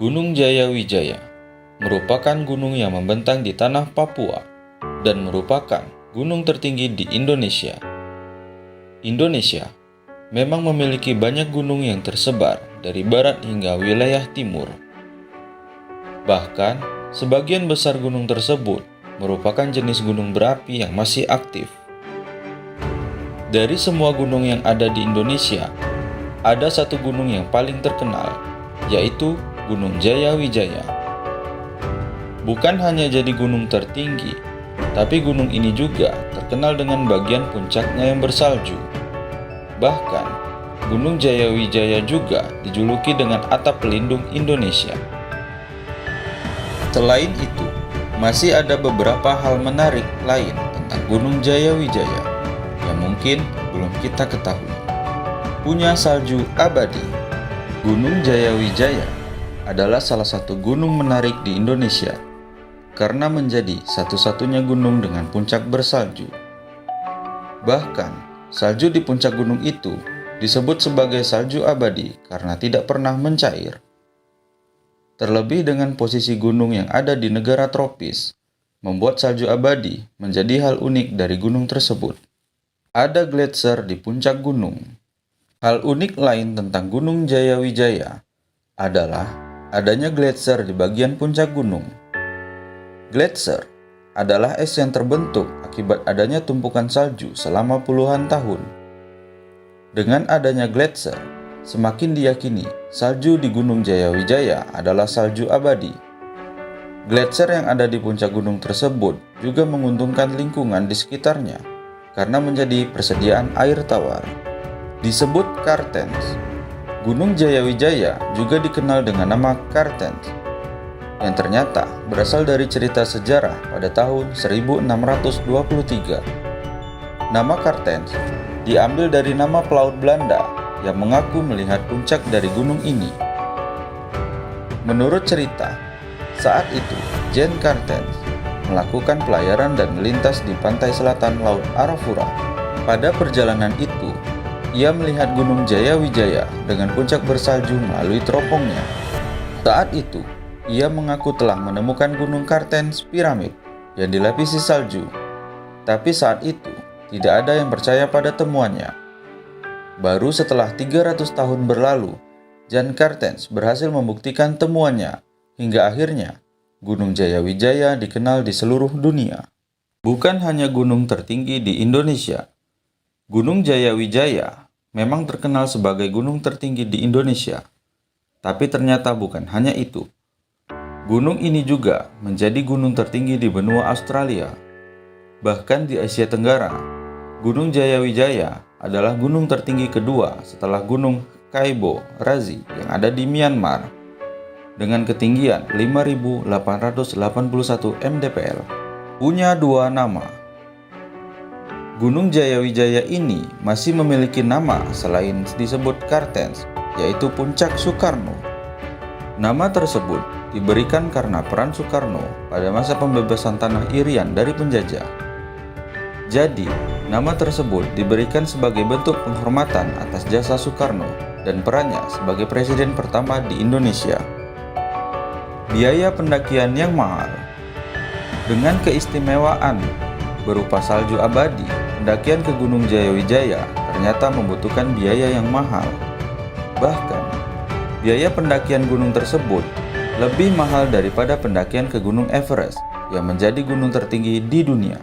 Gunung Jayawijaya merupakan gunung yang membentang di tanah Papua dan merupakan gunung tertinggi di Indonesia. Indonesia memang memiliki banyak gunung yang tersebar dari barat hingga wilayah timur. Bahkan, sebagian besar gunung tersebut merupakan jenis gunung berapi yang masih aktif. Dari semua gunung yang ada di Indonesia, ada satu gunung yang paling terkenal, yaitu Gunung Jayawijaya. Bukan hanya jadi gunung tertinggi, tapi gunung ini juga terkenal dengan bagian puncaknya yang bersalju. Bahkan, Gunung Jayawijaya juga dijuluki dengan atap pelindung Indonesia. Selain itu, masih ada beberapa hal menarik lain tentang Gunung Jayawijaya yang mungkin belum kita ketahui. Punya salju abadi. Gunung Jayawijaya adalah salah satu gunung menarik di Indonesia karena menjadi satu-satunya gunung dengan puncak bersalju. Bahkan, salju di puncak gunung itu disebut sebagai salju abadi karena tidak pernah mencair. Terlebih dengan posisi gunung yang ada di negara tropis, membuat salju abadi menjadi hal unik dari gunung tersebut. Ada gletser di puncak gunung. Hal unik lain tentang Gunung Jayawijaya adalah adanya gletser di bagian puncak gunung. Gletser adalah es yang terbentuk akibat adanya tumpukan salju selama puluhan tahun. Dengan adanya gletser, semakin diyakini salju di Gunung Jayawijaya adalah salju abadi. Gletser yang ada di puncak gunung tersebut juga menguntungkan lingkungan di sekitarnya karena menjadi persediaan air tawar. Disebut Kartens. Gunung Jayawijaya juga dikenal dengan nama Kartens, yang ternyata berasal dari cerita sejarah pada tahun 1623. Nama Kartens diambil dari nama pelaut Belanda yang mengaku melihat puncak dari gunung ini. Menurut cerita, saat itu Jan Kartens melakukan pelayaran dan melintas di pantai selatan Laut Arafura. Pada perjalanan itu, ia melihat Gunung Jayawijaya dengan puncak bersalju melalui teropongnya. Saat itu, ia mengaku telah menemukan Gunung Kartens piramid yang dilapisi salju. Tapi saat itu, tidak ada yang percaya pada temuannya. Baru setelah 300 tahun berlalu, Jan Kartens berhasil membuktikan temuannya, hingga akhirnya Gunung Jayawijaya dikenal di seluruh dunia. Bukan hanya gunung tertinggi di Indonesia, Gunung Jayawijaya memang terkenal sebagai gunung tertinggi di Indonesia. Tapi ternyata bukan hanya itu. Gunung ini juga menjadi gunung tertinggi di benua Australia. Bahkan di Asia Tenggara, Gunung Jayawijaya adalah gunung tertinggi kedua setelah Gunung Kaibo Razi yang ada di Myanmar dengan ketinggian 5.881 mdpl. Punya dua nama. Gunung Jayawijaya ini masih memiliki nama selain disebut Kartens, yaitu Puncak Soekarno. Nama tersebut diberikan karena peran Soekarno pada masa pembebasan tanah Irian dari penjajah. Jadi, nama tersebut diberikan sebagai bentuk penghormatan atas jasa Soekarno dan perannya sebagai presiden pertama di Indonesia. Biaya pendakian yang mahal. Dengan keistimewaan berupa salju abadi, pendakian ke Gunung Jayawijaya ternyata membutuhkan biaya yang mahal. Bahkan, biaya pendakian gunung tersebut lebih mahal daripada pendakian ke Gunung Everest yang menjadi gunung tertinggi di dunia.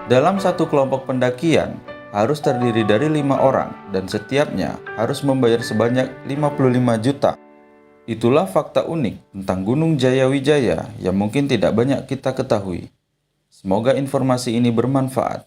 Dalam satu kelompok pendakian harus terdiri dari 5 orang dan setiapnya harus membayar sebanyak 55 juta. Itulah fakta unik tentang Gunung Jayawijaya yang mungkin tidak banyak kita ketahui. Semoga informasi ini bermanfaat.